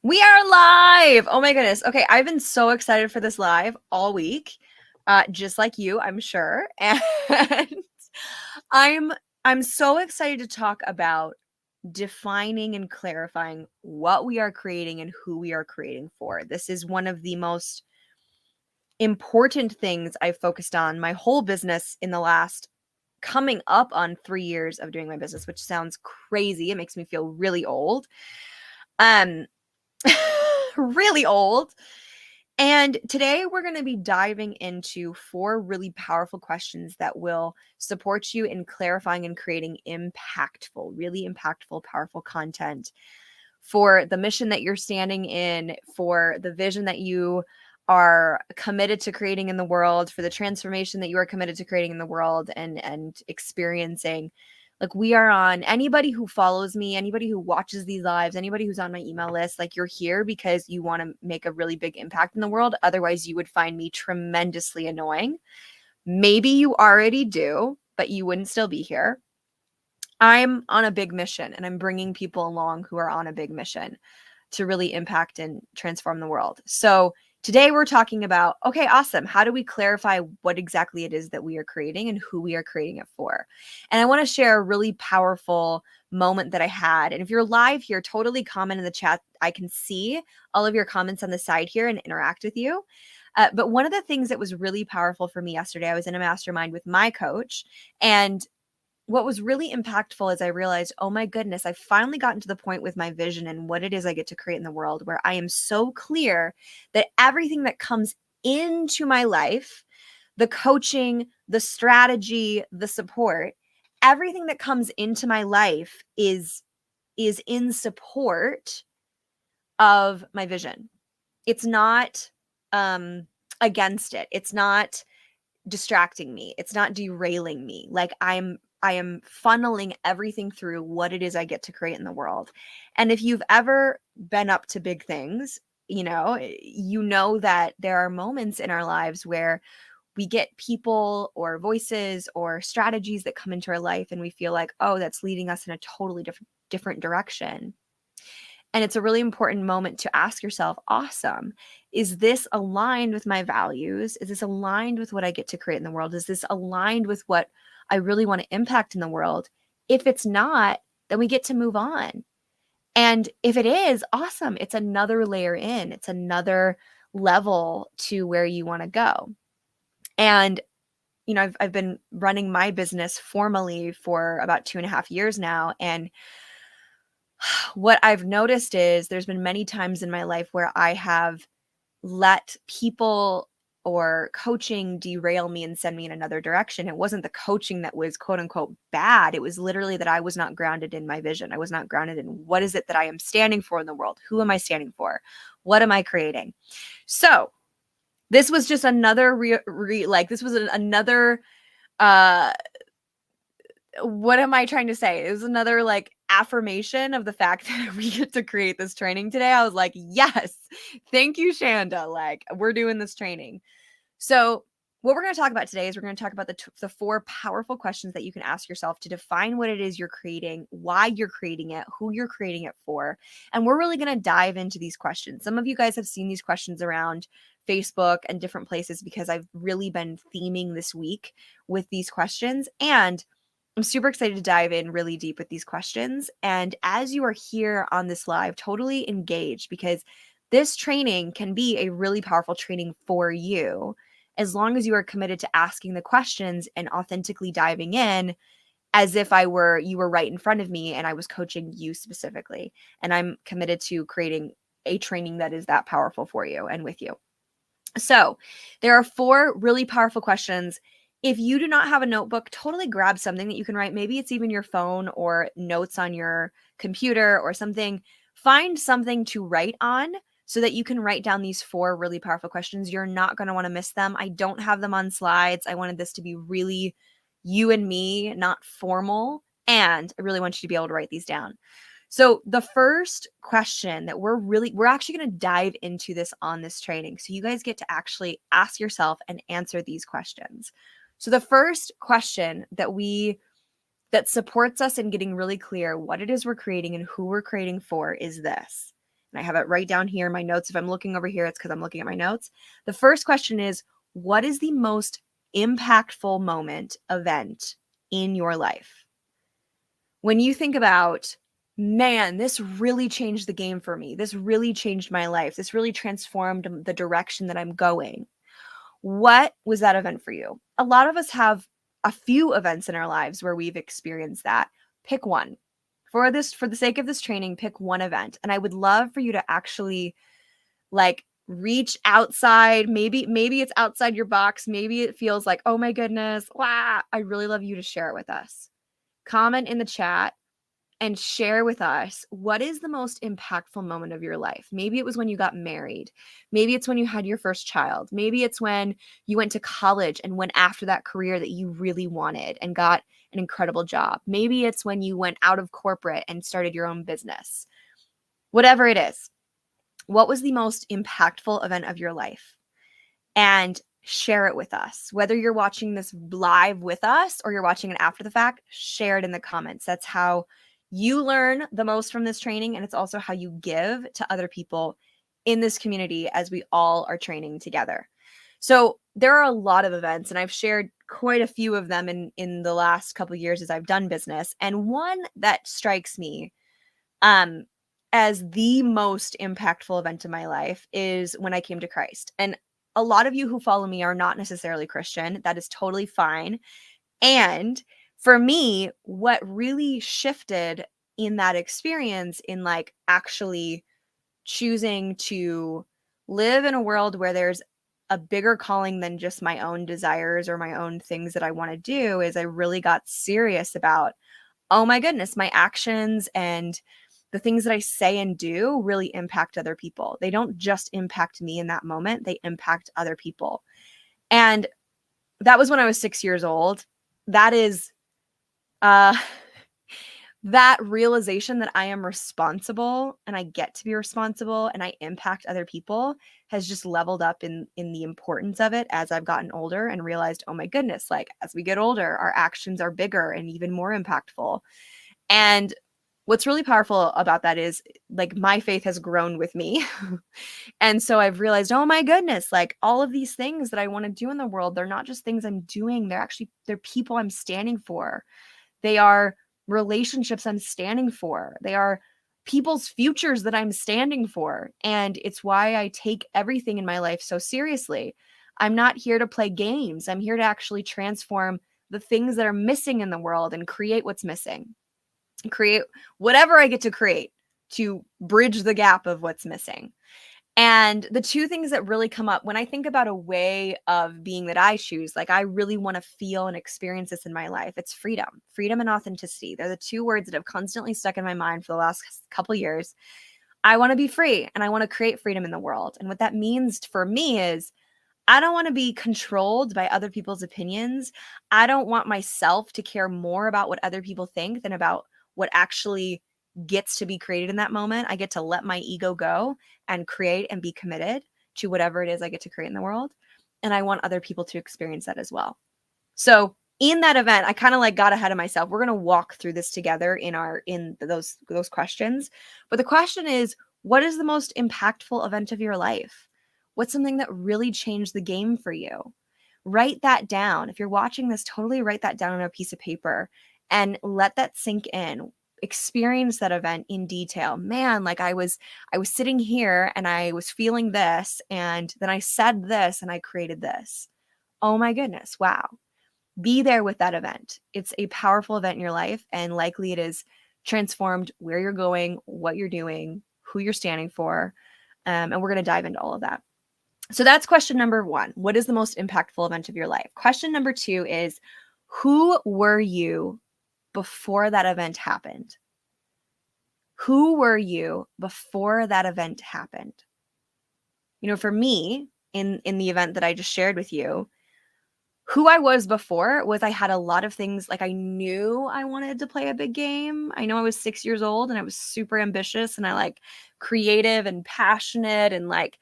We are live. Oh my goodness. Okay, I've been so excited for this live all week. Just like you, I'm sure. And I'm I'm so excited to talk about defining and clarifying what we are creating and who we are creating for. This is one of the most important things I've focused on my whole business in the last coming up on 3 years of doing my business, which sounds crazy. It makes me feel really old. Um really old. And today we're going to be diving into 4 really powerful questions that will support you in clarifying and creating really impactful, powerful content for the mission that you're standing in, for the vision that you are committed to creating in the world, for the transformation that you are committed to creating in the world and experiencing. Like, we are on, anybody who follows me, anybody who watches these lives, anybody who's on my email list, like, you're here because you want to make a really big impact in the world. Otherwise, you would find me tremendously annoying. Maybe you already do, but you wouldn't still be here. I'm on a big mission, and I'm bringing people along who are on a big mission to really impact and transform the world. So today we're talking about, okay, awesome. How do we clarify what exactly it is that we are creating and who we are creating it for? And I want to share a really powerful moment that I had. And if you're live here, totally comment in the chat. I can see all of your comments on the side here and interact with you. But one of the things that was really powerful for me yesterday, I was in a mastermind with my coach, and what was really impactful is I realized, oh my goodness, I've finally gotten to the point with my vision and what it is I get to create in the world where I am so clear that everything that comes into my life, the coaching, the strategy, the support, everything that comes into my life is in support of my vision. It's not against it. It's not distracting me. It's not derailing me. Like, I am funneling everything through what it is I get to create in the world. And if you've ever been up to big things, you know that there are moments in our lives where we get people or voices or strategies that come into our life and we feel like, oh, that's leading us in a totally different direction. And it's a really important moment to ask yourself, awesome, is this aligned with my values? Is this aligned with what I get to create in the world? Is this aligned with what I really want to impact in the world? If it's not, then we get to move on. And if it is, awesome. It's another layer in, it's another level to where you want to go. And I've been running my business formally for about 2.5 years now. And what I've noticed is there's been many times in my life where I have let people or coaching derail me and send me in another direction. It wasn't the coaching that was quote unquote bad. It was literally that I was not grounded in my vision. I was not grounded in what is it that I am standing for in the world? Who am I standing for? What am I creating? So this was just another another uh what am I trying to say? It was another like affirmation of the fact that we get to create this training today. I was like, yes, thank you, Shanda. Like, we're doing this training. So what we're going to talk about today is we're going to talk about the 4 powerful questions that you can ask yourself to define what it is you're creating, why you're creating it, who you're creating it for. And we're really going to dive into these questions. Some of you guys have seen these questions around Facebook and different places because I've really been theming this week with these questions. And I'm super excited to dive in really deep with these questions. And as you are here on this live, totally engaged, because this training can be a really powerful training for you as long as you are committed to asking the questions and authentically diving in as if you were right in front of me and I was coaching you specifically. And I'm committed to creating a training that is that powerful for you and with you. So there are 4 really powerful questions. If you do not have a notebook, totally grab something that you can write. Maybe it's even your phone or notes on your computer or something. Find something to write on so that you can write down these 4 really powerful questions. You're not going to want to miss them. I don't have them on slides. I wanted this to be really you and me, not formal. And I really want you to be able to write these down. So the first question that we're actually going to dive into this on this training. So you guys get to actually ask yourself and answer these questions. So the first question that supports us in getting really clear what it is we're creating and who we're creating for is this. and I have it right down here in my notes. If I'm looking over here, it's because I'm looking at my notes. The first question is, what is the most impactful moment, event in your life? When you think about, man, this really changed the game for me. This really changed my life. This really transformed the direction that I'm going. What was that event for you? A lot of us have a few events in our lives where we've experienced that. Pick one. For the sake of this training, pick one event. And I would love for you to actually like reach outside. Maybe it's outside your box. Maybe it feels like, oh my goodness, wow. I really love you to share it with us. Comment in the chat and share with us, what is the most impactful moment of your life? Maybe it was when you got married. Maybe it's when you had your first child. Maybe it's when you went to college and went after that career that you really wanted and got an incredible job. Maybe it's when you went out of corporate and started your own business. Whatever it is, what was the most impactful event of your life? And share it with us. Whether you're watching this live with us or you're watching it after the fact, share it in the comments. That's how you learn the most from this training. And it's also how you give to other people in this community as we all are training together. So there are a lot of events, and I've shared quite a few of them in the last couple of years as I've done business. And one that strikes me um, as the most impactful event in my life is when I came to Christ. And a lot of you who follow me are not necessarily Christian. That is totally fine. And for me, what really shifted in that experience, in like actually choosing to live in a world where there's a bigger calling than just my own desires or my own things that I want to do, is I really got serious about, oh my goodness, my actions and the things that I say and do really impact other people. They don't just impact me in that moment, they impact other people. And that was when I was 6 years old. That is uh that realization that I am responsible and I get to be responsible and I impact other people has just leveled up in the importance of it as I've gotten older and realized, oh my goodness, like as we get older, our actions are bigger and even more impactful. And what's really powerful about that is like my faith has grown with me. And so I've realized, oh my goodness, like all of these things that I want to do in the world, they're not just things I'm doing, they're people I'm standing for. They are relationships I'm standing for. They are people's futures that I'm standing for. And it's why I take everything in my life so seriously. I'm not here to play games. I'm here to actually transform the things that are missing in the world and create what's missing. Create whatever I get to create to bridge the gap of what's missing. And the two things that really come up when I think about a way of being that I choose, like I really want to feel and experience this in my life, it's freedom. Freedom and authenticity. They're the two words that have constantly stuck in my mind for the last couple years. I want to be free and I want to create freedom in the world. And what that means for me is I don't want to be controlled by other people's opinions. I don't want myself to care more about what other people think than about what actually gets to be created in that moment. I get to let my ego go and create and be committed to whatever it is I get to create in the world. And I want other people to experience that as well. So in that event, I kind of like got ahead of myself. We're going to walk through this together in those questions. But the question is, what is the most impactful event of your life? What's something that really changed the game for you? Write that down. If you're watching this, totally write that down on a piece of paper and let that sink in. Experience that event in detail. Man, like I was sitting here and I was feeling this, and then I said this and I created this. Oh my goodness, wow. Be there with that event. It's a powerful event in your life, and likely it has transformed where you're going, what you're doing, who you're standing for. And we're going to dive into all of that. So that's question number one. What is the most impactful event of your life? Question number two is, who were you before that event happened? Who were you before that event happened? You know, for me, in the event that I just shared with you, who I was before was I had a lot of things, like I knew I wanted to play a big game. I know I was 6 years old and I was super ambitious and I like creative and passionate and like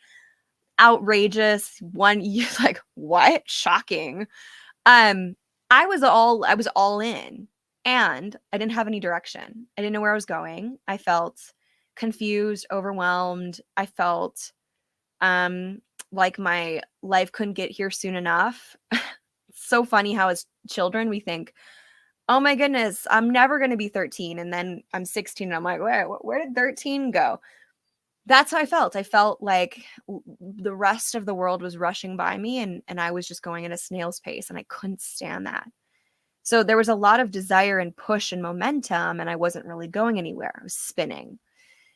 outrageous. One, you're like, what? Shocking. Um, I was all in, and I didn't have any direction. I didn't know where I was going. I felt confused, overwhelmed. I felt like my life couldn't get here soon enough. It's so funny how as children we think, oh my goodness, I'm never going to be 13. And then I'm 16 and I'm like, where did 13 go? That's how I felt. I felt like the rest of the world was rushing by me, and I was just going at a snail's pace, and I couldn't stand that. So there was a lot of desire and push and momentum, and I wasn't really going anywhere. I was spinning.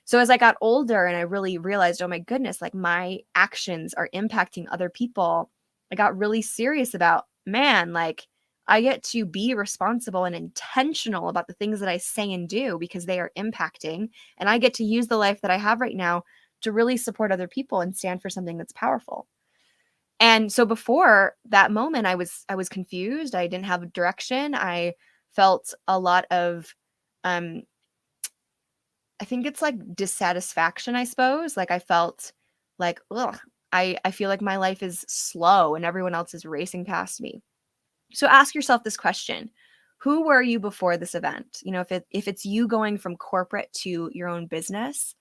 So as I got older and I really realized, oh my goodness, like my actions are impacting other people, I got really serious about, man, like I get to be responsible and intentional about the things that I say and do because they are impacting. And I get to use the life that I have right now to really support other people and stand for something that's powerful. And so before that moment, I was confused. I didn't have a direction. I felt a lot of um I think it's like dissatisfaction, I suppose. Like I felt like, ugh, I feel like my life is slow and everyone else is racing past me. So ask yourself this question. Who were you before this event? You know, if it's you going from corporate to your own business,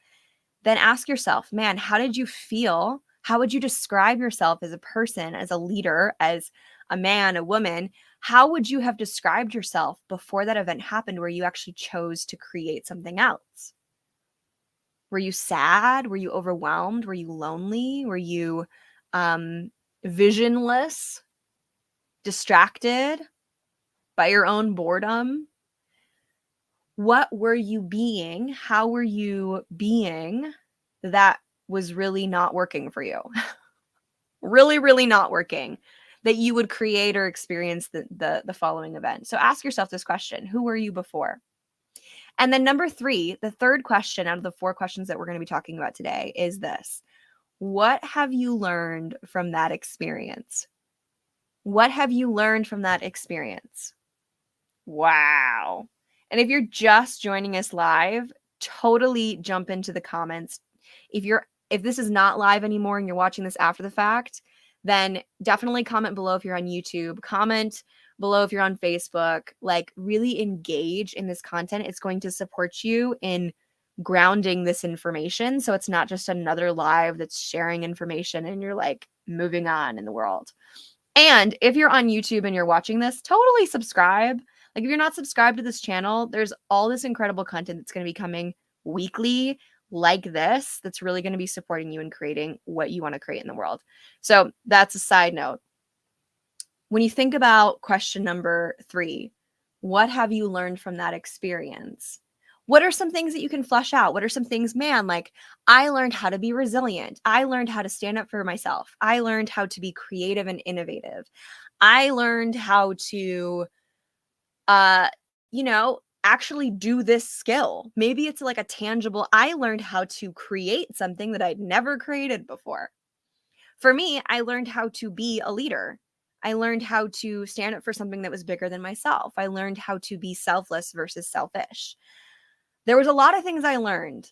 then ask yourself, man, how did you feel? How would you describe yourself as a person, as a leader, as a man, a woman? How would you have described yourself before that event happened where you actually chose to create something else? Were you sad? Were you overwhelmed? Were you lonely? Were you um, visionless, distracted by your own boredom? What were you being? How were you being that was really not working for you? Really, really not working, that you would create or experience the following event. So ask yourself this question. Who were you before? And then number 3, the third question out of the 4 questions that we're going to be talking about today is this. What have you learned from that experience? What have you learned from that experience? Wow. And if you're just joining us live, totally jump into the comments. If this is not live anymore and you're watching this after the fact, then definitely comment below if you're on YouTube. Comment below if you're on Facebook. Like really engage in this content. It's going to support you in grounding this information. So it's not just another live that's sharing information and you're like moving on in the world. And if you're on YouTube and you're watching this, totally subscribe. Like if you're not subscribed to this channel, there's all this incredible content that's going to be coming weekly like this that's really going to be supporting you in creating what you want to create in the world. So that's a side note. When you think about question number 3, what have you learned from that experience? What are some things that you can flesh out? What are some things, man, like I learned how to be resilient. I learned how to stand up for myself. I learned how to be creative and innovative. I learned how to, uh, actually do this skill. Maybe it's like a tangible, I learned how to create something that I'd never created before. For me, I learned how to be a leader. I learned how to stand up for something that was bigger than myself. I learned how to be selfless versus selfish. There was a lot of things I learned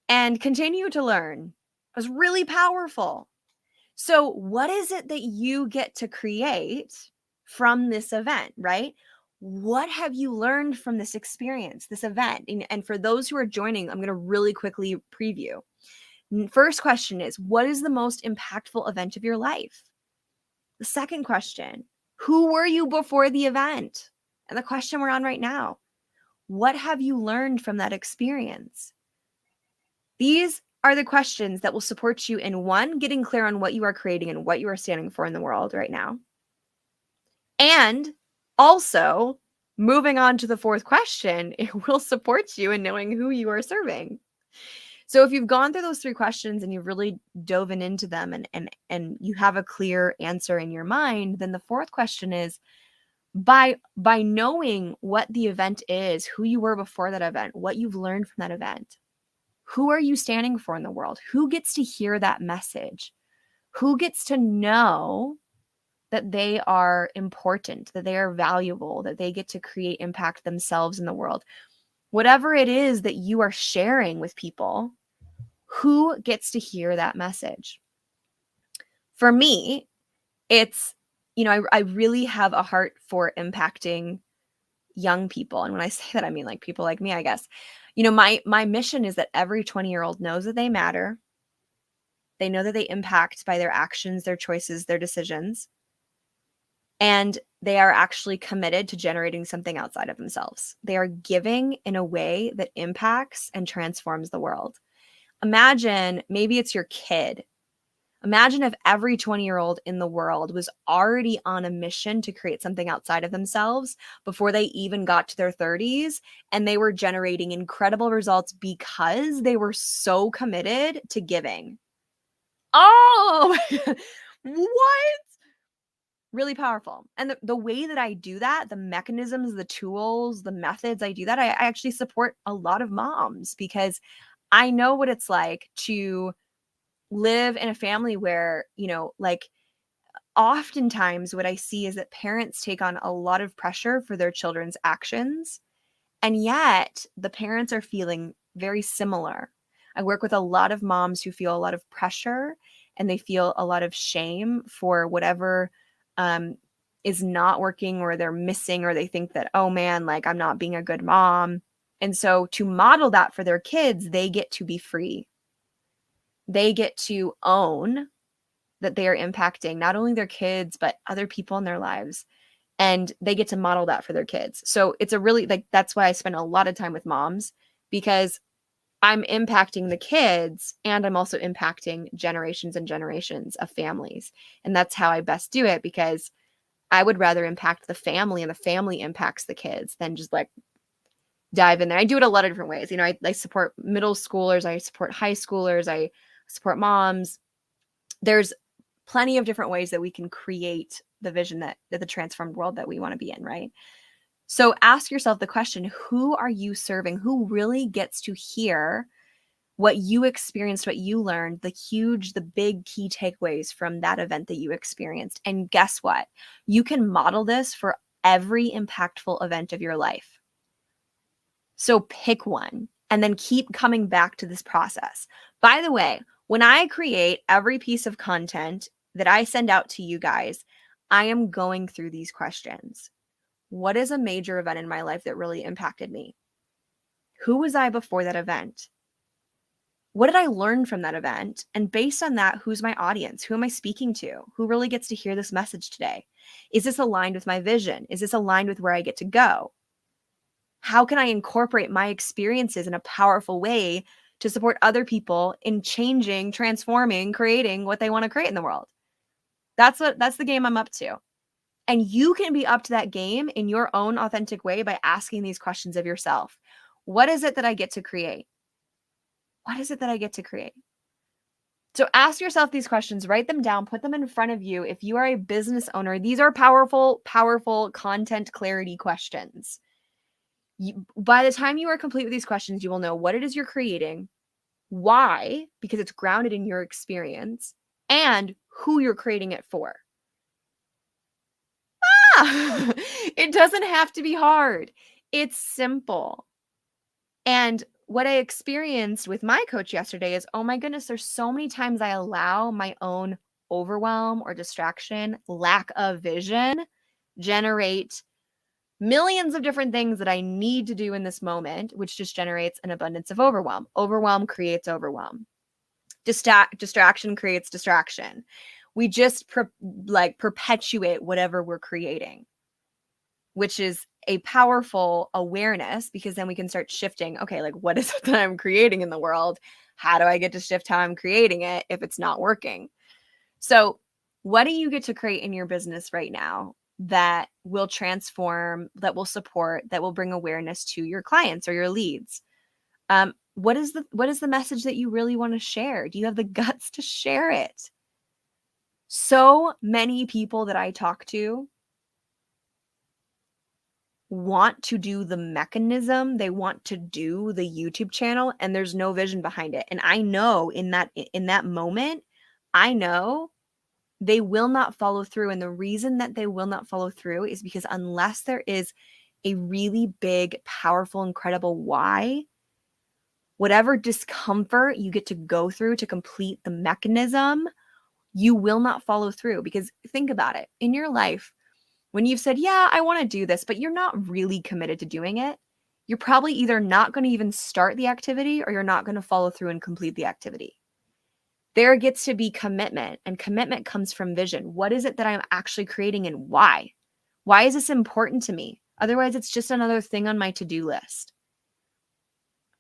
and continue to learn. It was really powerful. So, what is it that you get to create from this event, right? What have you learned from this experience, this event? And for those who are joining, I'm going to really quickly preview. First question is, what is the most impactful event of your life? The second question, who were you before the event? And the question we're on right now, what have you learned from that experience? These are the questions that will support you in 1, getting clear on what you are creating and what you are standing for in the world right now. And also, moving on to the 4th question, it will support you in knowing who you are serving. So if you've gone through those 3 questions and you've really dove into them and you have a clear answer in your mind, then the 4th question is, by knowing what the event is, who you were before that event, what you've learned from that event, who are you standing for in the world? Who gets to hear that message? Who gets to know that they are important, that they are valuable, that they get to create impact themselves in the world? Whatever it is that you are sharing with people, who gets to hear that message? For me, it's, I really have a heart for impacting young people, and when I say that, I mean like people like me, I guess. My mission is that every 20-year-old knows that they matter. They know that they impact by their actions, their choices, their decisions, and they are actually committed to generating something outside of themselves. They are giving in a way that impacts and transforms the world. Imagine, maybe it's your kid. Imagine if every 20-year-old in the world was already on a mission to create something outside of themselves before they even got to their 30s, and they were generating incredible results because they were so committed to giving. Oh, what? Really powerful. And the way that I do that, the mechanisms, the tools, the methods I do that, I actually support a lot of moms because I know what it's like to live in a family where, like oftentimes what I see is that parents take on a lot of pressure for their children's actions. And yet the parents are feeling very similar. I work with a lot of moms who feel a lot of pressure and they feel a lot of shame for whatever um, is not working or they're missing, or they think that, oh man, like I'm not being a good mom. And so to model that for their kids, they get to be free. They get to own that they are impacting not only their kids, but other people in their lives. And they get to model that for their kids. So it's a really, like, that's why I spend a lot of time with moms, because I'm impacting the kids and I'm also impacting generations and generations of families. And that's how I best do it, because I would rather impact the family and the family impacts the kids than just like dive in there. I do it a lot of different ways. I support middle schoolers, I support high schoolers, I support moms. There's plenty of different ways that we can create the vision that the transformed world that we want to be in, right? So ask yourself the question, who are you serving? Who really gets to hear what you experienced, what you learned, the big key takeaways from that event that you experienced? And guess what? You can model this for every impactful event of your life. So pick one and then keep coming back to this process. By the way, when I create every piece of content that I send out to you guys, I am going through these questions. What is a major event in my life that really impacted me? Who was I before that event? What did I learn from that event? And based on that, who's my audience? Who am I speaking to? Who really gets to hear this message today? Is this aligned with my vision? Is this aligned with where I get to go? How can I incorporate my experiences in a powerful way to support other people in changing, transforming, creating what they want to create in the world? That's the game I'm up to. And you can be up to that game in your own authentic way by asking these questions of yourself. What is it that I get to create? What is it that I get to create? So ask yourself these questions, write them down, put them in front of you. If you are a business owner, these are powerful, powerful content clarity questions. By the time you are complete with these questions, you will know what it is you're creating, why, because it's grounded in your experience, and who you're creating it for. It doesn't have to be hard. It's simple. And what I experienced with my coach yesterday is, oh my goodness, there's so many times I allow my own overwhelm or distraction, lack of vision, generate millions of different things that I need to do in this moment, which just generates an abundance of overwhelm. Overwhelm creates overwhelm. Distraction creates distraction. We just perpetuate whatever we're creating, which is a powerful awareness, because then we can start shifting. Okay, like what is it that I'm creating in the world? How do I get to shift how I'm creating it if it's not working? So what do you get to create in your business right now that will transform, that will support, that will bring awareness to your clients or your leads? What is the message that you really want to share? Do you have the guts to share it? So many people that I talk to want to do the mechanism, they want to do the YouTube channel, and there's no vision behind it. And I know in that moment, I know they will not follow through. And the reason that they will not follow through is because unless there is a really big, powerful, incredible why, whatever discomfort you get to go through to complete the mechanism, you will not follow through. Because think about it, in your life, When you've said, yeah, I want to do this, but you're not really committed to doing it, you're probably either not going to even start the activity or you're not going to follow through and complete the activity. There gets to be commitment, and commitment comes from vision. What is it that I'm actually creating and why? Why is this important to me? Otherwise, it's just another thing on my to-do list.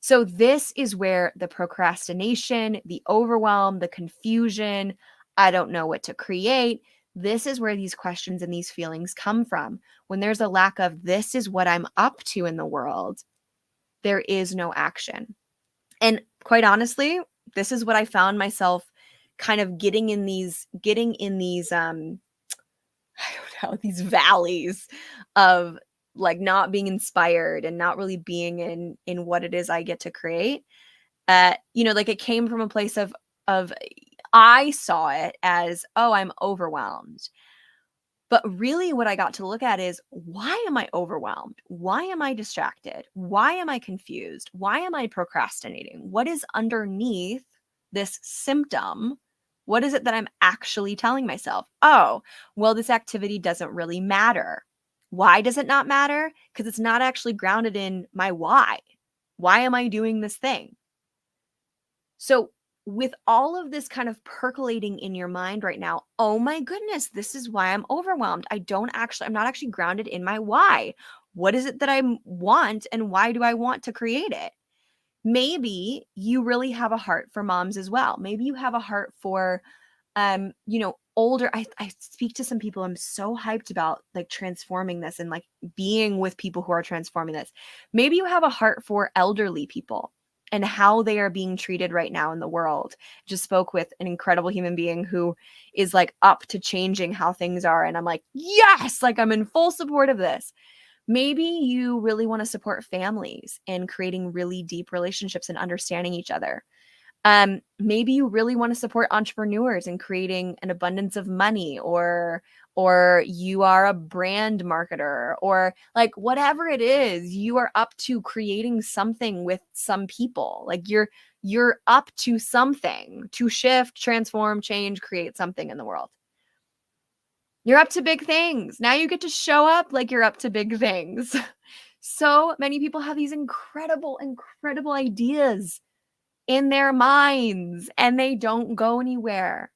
So this is where the procrastination, the overwhelm, the confusion, I don't know what to create. This is where these questions and these feelings come from. When there's a lack of this is what I'm up to in the world, there is no action. And quite honestly, this is what I found myself kind of getting in these I don't know, these valleys of like not being inspired and not really being in what it is I get to create. Like it came from a place of I saw it as, oh, I'm overwhelmed. But really what I got to look at is, why am I overwhelmed? Why am I distracted? Why am I confused? Why am I procrastinating? What is underneath this symptom? What is it that I'm actually telling myself? Oh, well, this activity doesn't really matter. Why does it not matter? Because it's not actually grounded in my why. Why am I doing this thing? So, with all of this kind of percolating in your mind right now, oh my goodness, this is why I'm overwhelmed. I'm not actually grounded in my why. What is it that I want and why do I want to create it? Maybe you really have a heart for moms as well. Maybe you have a heart for older. I speak to some people. I'm so hyped about like transforming this and like being with people who are transforming this. Maybe you have a heart for elderly people and how they are being treated right now in the world. Just spoke with an incredible human being who is like up to changing how things are. And I'm like, yes, like I'm in full support of this. Maybe you really want to support families in creating really deep relationships and understanding each other. Maybe you really want to support entrepreneurs in creating an abundance of money, or you are a brand marketer, or like whatever it is, you are up to creating something with some people. Like you're up to something to shift, transform, change, create something in the world. You're up to big things. Now you get to show up like you're up to big things. So many people have these incredible, incredible ideas in their minds and they don't go anywhere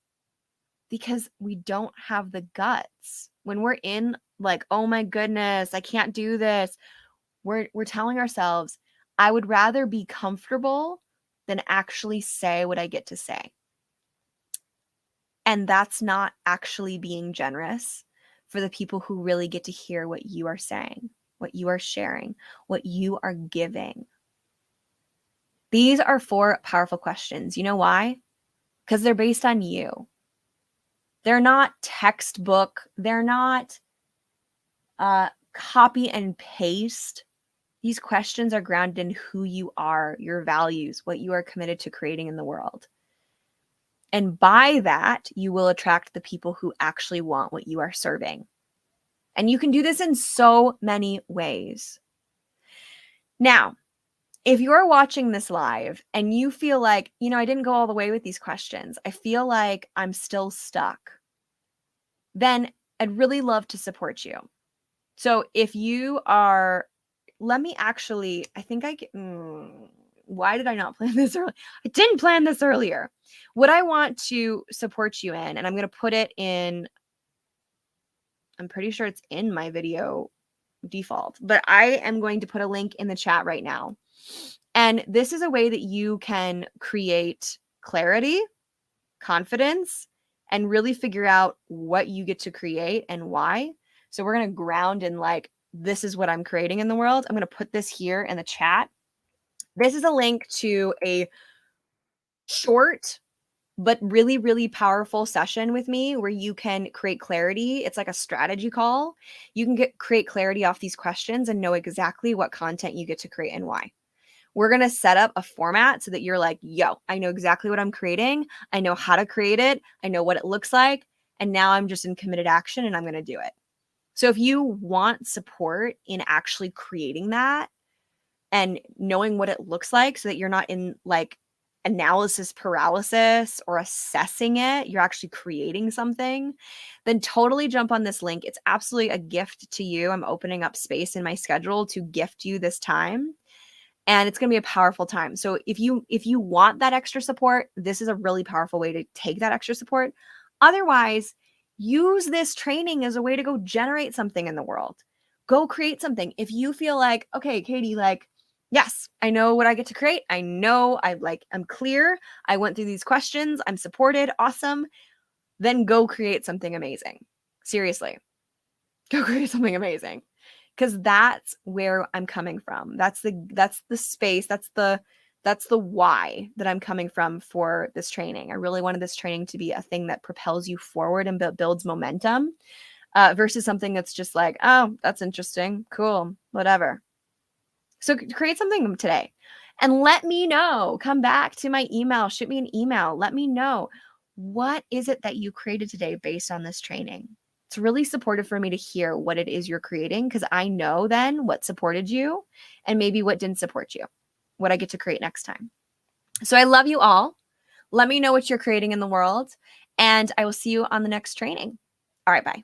because we don't have the guts. When we're in like, oh my goodness, I can't do this, we're telling ourselves, I would rather be comfortable than actually say what I get to say. And that's not actually being generous for the people who really get to hear what you are saying, what you are sharing, what you are giving. These are 4 powerful questions. You know why? Because they're based on you. They're not textbook. They're not copy and paste. These questions are grounded in who you are, your values, what you are committed to creating in the world. And by that, you will attract the people who actually want what you are serving. And you can do this in so many ways. Now, if you're watching this live and you feel like, I didn't go all the way with these questions, I feel like I'm still stuck, then I'd really love to support you. So if you are, let me actually, I think why did I not plan this earlier? I didn't plan this earlier. What I want to support you in, and I'm going to put it in, I'm pretty sure it's in my video default, but I am going to put a link in the chat right now. And this is a way that you can create clarity, confidence, and really figure out what you get to create and why. So we're going to ground in like, this is what I'm creating in the world. I'm going to put this here in the chat. This is a link to a short but really, really powerful session with me where you can create clarity. It's like a strategy call. You can create clarity off these questions and know exactly what content you get to create and why. We're going to set up a format so that you're like, yo, I know exactly what I'm creating. I know how to create it. I know what it looks like. And now I'm just in committed action and I'm going to do it. So if you want support in actually creating that and knowing what it looks like so that you're not in like analysis paralysis or assessing it, you're actually creating something, then totally jump on this link. It's absolutely a gift to you. I'm opening up space in my schedule to gift you this time. And it's going to be a powerful time. So if you want that extra support, this is a really powerful way to take that extra support. Otherwise, use this training as a way to go generate something in the world. Go create something. If you feel like, okay, Katie, like, yes, I know what I get to create. I know I'm clear. I went through these questions. I'm supported. Awesome. Then go create something amazing. Seriously. Go create something amazing. Because that's where I'm coming from. That's the space, that's the why that I'm coming from for this training. I really wanted this training to be a thing that propels you forward and builds momentum, versus something that's just like, oh, that's interesting, cool, whatever. So create something today and let me know. Come back to my email, shoot me an email. Let me know, what is it that you created today based on this training? It's really supportive for me to hear what it is you're creating, because I know then what supported you and maybe what didn't support you, what I get to create next time. So I love you all. Let me know what you're creating in the world, and I will see you on the next training. All right, bye.